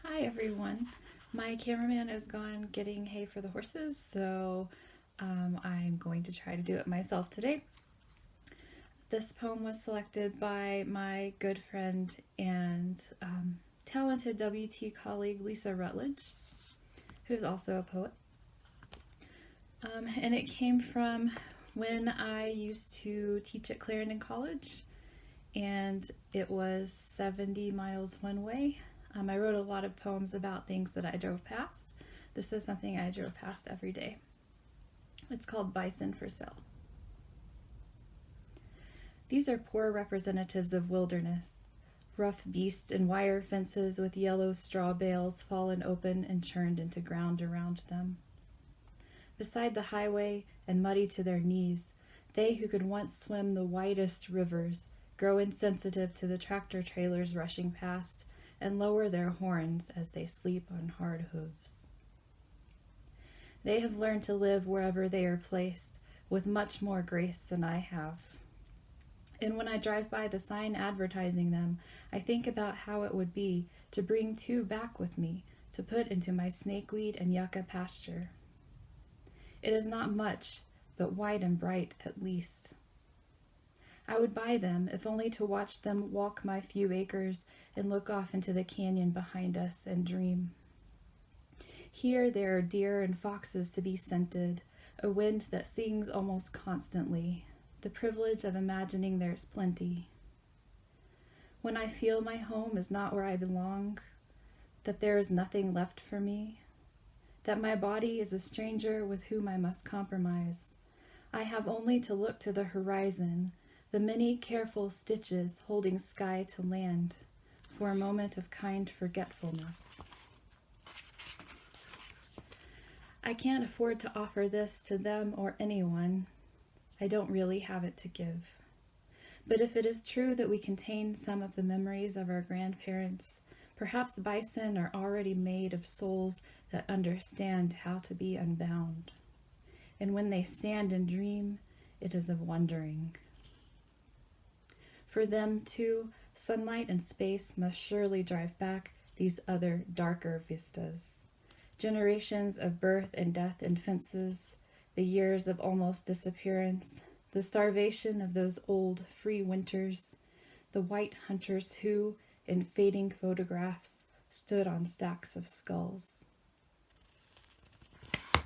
Hi everyone. My cameraman is gone getting hay for the horses, so I'm going to try to do it myself today. This poem was selected by my good friend and talented WT colleague Lisa Rutledge, who's also a poet. And it came from when I used to teach at Clarendon College, and it was 70 miles one way. I wrote a lot of poems about things that I drove past. This is something I drove past every day. It's called Bison for Sale. These are poor representatives of wilderness, rough beasts in wire fences with yellow straw bales fallen open and churned into ground around them. Beside the highway and muddy to their knees, they who could once swim the widest rivers grow insensitive to the tractor trailers rushing past and lower their horns as they sleep on hard hooves. They have learned to live wherever they are placed with much more grace than I have. And when I drive by the sign advertising them, I think about how it would be to bring two back with me to put into my snakeweed and yucca pasture. It is not much, but white and bright at least. I would buy them if only to watch them walk my few acres and look off into the canyon behind us and dream. Here there are deer and foxes to be scented, a wind that sings almost constantly, the privilege of imagining there's plenty. When I feel my home is not where I belong, that there is nothing left for me, that my body is a stranger with whom I must compromise, I have only to look to the horizon, the many careful stitches holding sky to land, for a moment of kind forgetfulness. I can't afford to offer this to them or anyone. I don't really have it to give. But if it is true that we contain some of the memories of our grandparents, perhaps bison are already made of souls that understand how to be unbound. And when they stand and dream, it is of wondering. For them, too, sunlight and space must surely drive back these other darker vistas. Generations of birth and death in fences, the years of almost disappearance, the starvation of those old free winters, the white hunters who, in fading photographs, stood on stacks of skulls.